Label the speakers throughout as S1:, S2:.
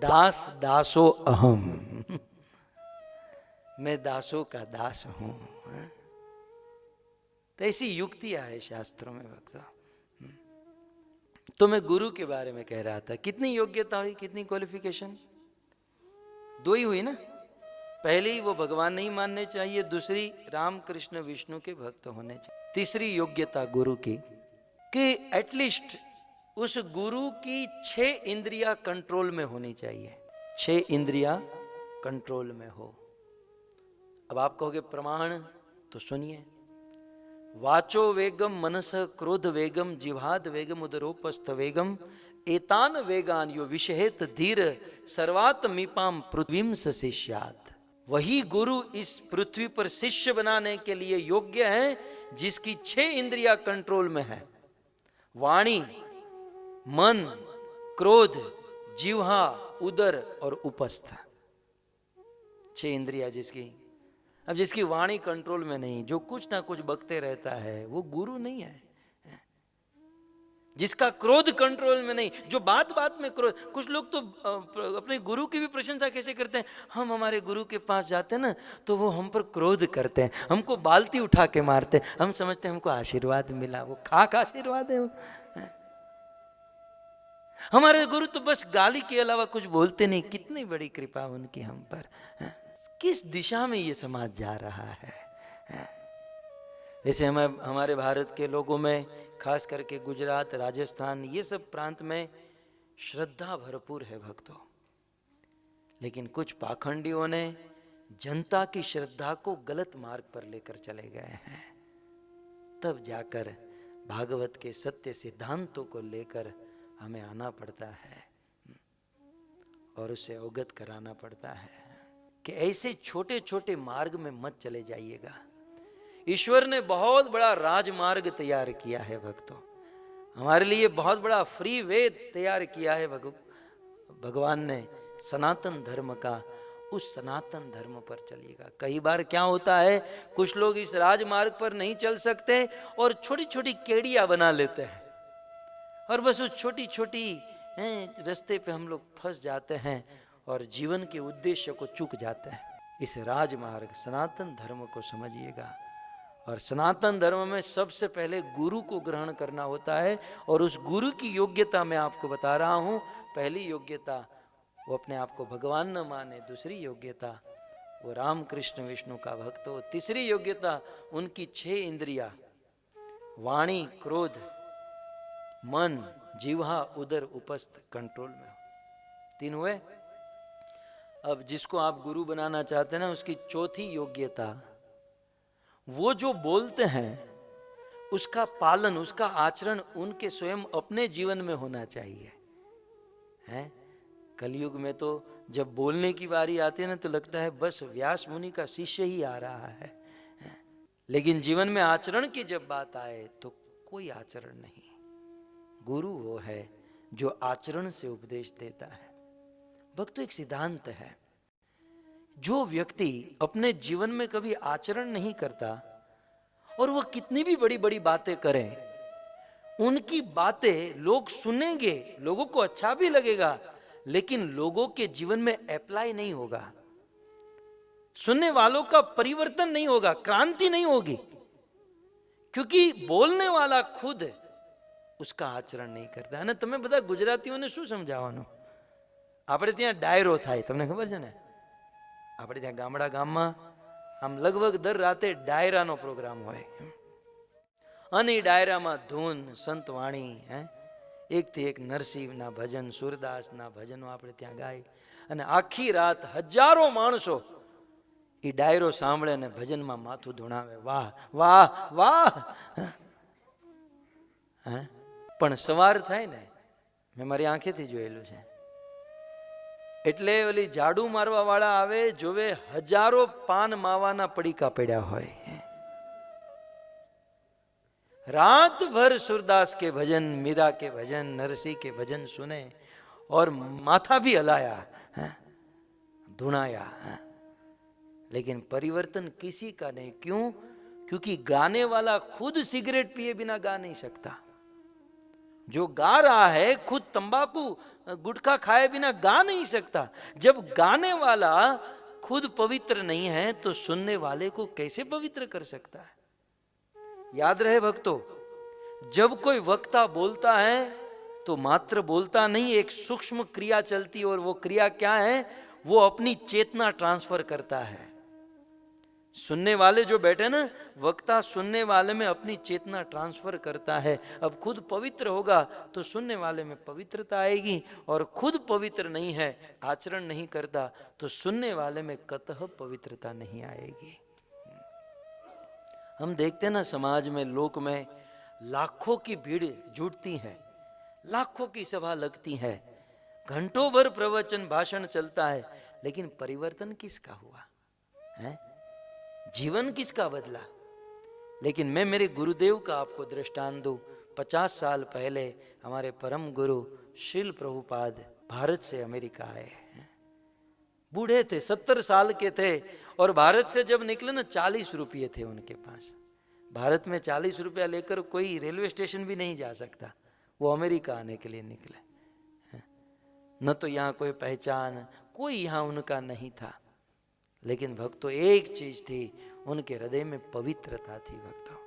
S1: दास दासो अहम, मैं दासों का दास हूं। तो ऐसी युक्तियां है शास्त्रों में भक्तों। तो मैं गुरु के बारे में कह रहा था, कितनी योग्यता हुई, कितनी क्वालिफिकेशन, दो ही हुई ना। पहली वो भगवान नहीं मानने चाहिए, दूसरी राम कृष्ण विष्णु के भक्त होने चाहिए, तीसरी योग्यता गुरु की कि एटलीस्ट उस गुरु की 6 इंद्रियां कंट्रोल में होनी चाहिए, 6 इंद्रियां कंट्रोल में हो। अब आप कहोगे प्रमाण, तो सुनिए, वाचो वेगम मनस क्रोध वेगम जिह्वाद वेगम उदरोपस्थ वेगम एतान वेगान यो विषहेत धीर सर्वात्मीपाम पृथ्वीम शिष्यात। वही गुरु इस पृथ्वी पर शिष्य बनाने के लिए योग्य है जिसकी 6 इंद्रियां कंट्रोल में है, वाणी, मन, क्रोध, जिह्वा, उदर और उपस्थ, 6 इंद्रियां जिसकी। अब जिसकी वाणी कंट्रोल में नहीं, जो कुछ ना कुछ बकते रहता है, वो गुरु नहीं है। जिसका क्रोध कंट्रोल में नहीं, जो बात बात में क्रोध, कुछ लोग तो अपने गुरु की भी प्रशंसा कैसे करते हैं, हम हमारे गुरु के पास जाते हैं ना तो वो हम पर क्रोध करते हैं, हमको बाल्टी उठा के मारते हैं, हम समझते हैं हमको आशीर्वाद मिला, वो खाक आशीर्वाद है वो। हमारे गुरु तो बस गाली के अलावा कुछ बोलते नहीं, कितनी बड़ी कृपा उनकी हम पर। किस दिशा में ये समाज जा रहा है। वैसे हमारे भारत के लोगों में, खास करके गुजरात, राजस्थान, ये सब प्रांत में श्रद्धा भरपूर है भक्तों, लेकिन कुछ पाखंडियों ने जनता की श्रद्धा को गलत मार्ग पर लेकर चले गए हैं। तब जाकर भागवत के सत्य सिद्धांतों को लेकर हमें आना पड़ता है और उससे अवगत कराना पड़ता है कि ऐसे छोटे छोटे मार्ग में मत चले जाइएगा। ईश्वर ने बहुत बड़ा राजमार्ग तैयार किया है भक्तों, हमारे लिए बहुत बड़ा फ्री वे तैयार किया है भगवान ने सनातन धर्म का। उस सनातन धर्म पर चलिएगा। कई बार क्या होता है, कुछ लोग इस राजमार्ग पर नहीं चल सकते और छोटी छोटी केड़ियां बना लेते हैं और बस उस छोटी छोटी रास्ते पे हम लोग फंस जाते हैं और जीवन के उद्देश्य को चूक जाते हैं। इस राजमार्ग सनातन धर्म को समझिएगा, और सनातन धर्म में सबसे पहले गुरु को ग्रहण करना होता है, और उस गुरु की योग्यता मैं आपको बता रहा हूं। पहली योग्यता वो अपने आप को भगवान न माने, दूसरी योग्यता वो राम कृष्ण विष्णु का भक्त हो, तीसरी योग्यता उनकी 6 इंद्रियां वाणी, क्रोध, मन, जिह्वा, उदर, उपस्थ कंट्रोल में हो। 3 हुए। अब जिसको आप गुरु बनाना चाहते हैं ना, उसकी चौथी योग्यता, वो जो बोलते हैं उसका पालन, उसका आचरण उनके स्वयं अपने जीवन में होना चाहिए। हैं? कलयुग में तो जब बोलने की बारी आती है ना तो लगता है बस व्यास मुनि का शिष्य ही आ रहा है, लेकिन जीवन में आचरण की जब बात आए तो कोई आचरण नहीं। गुरु वो है जो आचरण से उपदेश देता है। भक्तों, एक सिद्धांत है, जो व्यक्ति अपने जीवन में कभी आचरण नहीं करता और वो कितनी भी बड़ी बड़ी बातें करें, उनकी बातें लोग सुनेंगे, लोगों को अच्छा भी लगेगा, लेकिन लोगों के जीवन में अप्लाई नहीं होगा, सुनने वालों का परिवर्तन नहीं होगा, क्रांति नहीं होगी, क्योंकि बोलने वाला खुद उसका आचरण नहीं करता है ना। तुम्हें पता गुजरातीઓને શું સમજાવવાનું, આપણે ત્યાં ડાયરો થાય, તમને ખબર છે ને, આપણે ત્યાં ગામમાં આમ લગભગ દર રાતે ડાયરાનો પ્રોગ્રામ હોય અને એ ડાયરામાં ધૂન, સંત વાણી, એકથી એક નરસિંહના ભજન, સુરદાસના ભજનો આપણે ત્યાં ગાય અને આખી રાત હજારો માણસો એ ડાયરો સાંભળે અને ભજનમાં માથું ધુણાવે, વાહ વાહ વાહ। પણ સવાર થાય ને, મેં મારી આંખેથી જોયેલું છે, એટલે ઓલી ઝાડુ મારવા વાળા આવે, જોવે હજારો પાન માવાના પડીકા પડ્યા હોય, रात भर सूरदास के भजन, मीरा के भजन, नरसिंह के भजन सुने और माथा भी हलाया, धुनाया, लेकिन परिवर्तन किसी का नहीं। क्यों? क्योंकि गाने वाला खुद सिगरेट पिए बिना गा नहीं सकता। जो गा रहा है खुद तंबाकू गुटखा खाए बिना गा नहीं सकता। जब गाने वाला खुद पवित्र नहीं है तो सुनने वाले को कैसे पवित्र कर सकता है? याद रहे भक्तों, जब कोई वक्ता बोलता है तो मात्र बोलता नहीं, एक सूक्ष्म क्रिया चलती है। और वो क्रिया क्या है? वो अपनी चेतना ट्रांसफर करता है। सुनने वाले जो बैठे ना, वक्ता सुनने वाले में अपनी चेतना ट्रांसफर करता है। अब खुद पवित्र होगा तो सुनने वाले में पवित्रता आएगी, और खुद पवित्र नहीं है, आचरण नहीं करता, तो सुनने वाले में कतः पवित्रता नहीं आएगी। हम देखते हैं ना, समाज में, लोक में लाखों की भीड़ जुटती है, लाखों की सभा लगती है, घंटों भर प्रवचन भाषण चलता है, लेकिन परिवर्तन किसका हुआ है? जीवन किसका बदला? लेकिन मैं मेरे गुरुदेव का आपको दृष्टांत दूं। 50 साल पहले हमारे परम गुरु श्रील प्रभुपाद भारत से अमेरिका आए। बूढ़े थे, 70 साल के थे, और भारत से जब निकले ना 40 रुपये थे उनके पास। भारत में 40 रुपया लेकर कोई रेलवे स्टेशन भी नहीं जा सकता। वो अमेरिका आने के लिए निकले। न तो यहाँ कोई पहचान, कोई यहाँ उनका नहीं था, लेकिन भक्तों एक चीज थी, उनके हृदय में पवित्रता थी भक्तों।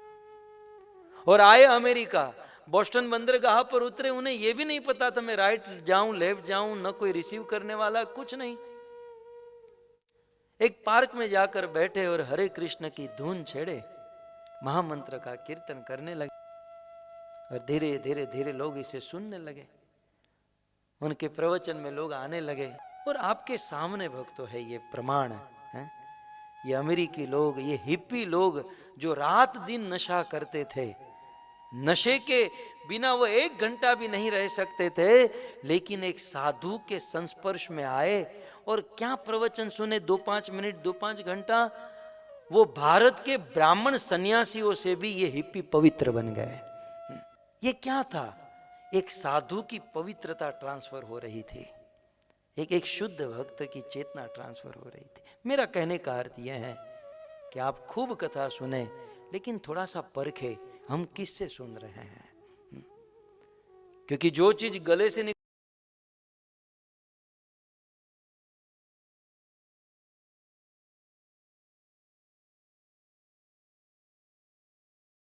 S1: और आए अमेरिका, बोस्टन बंदरगाह पर उतरे, उन्हें यह भी नहीं पता था मैं राइट जाऊं लेफ्ट जाऊं, न कोई रिसीव करने वाला, कुछ नहीं। एक पार्क में जाकर बैठे और हरे कृष्ण की धुन छेड़े, महामंत्र का कीर्तन करने लगे, और धीरे धीरे धीरे लोग इसे सुनने लगे। उनके प्रवचन में लोग आने लगे। और आपके सामने भक्तों है ये प्रमाण है, ये अमेरिकी लोग, ये हिप्पी लोग जो रात दिन नशा करते थे, नशे के बिना वो 1 घंटा भी नहीं रह सकते थे, लेकिन एक साधु के संस्पर्श में आए और क्या प्रवचन सुने, 2-5 मिनट, 2-5 घंटा। वो भारत के ब्राह्मण सन्यासियों से भी ये हिप्पी पवित्र बन गए। ये क्या था? एक साधु की पवित्रता ट्रांसफर हो रही थी, एक शुद्ध भक्त की चेतना ट्रांसफर हो रही थी। मेरा कहने का अर्थ यह है कि आप खूब कथा सुने, लेकिन थोड़ा सा परखे हम किससे सुन रहे हैं। क्योंकि जो चीज गले से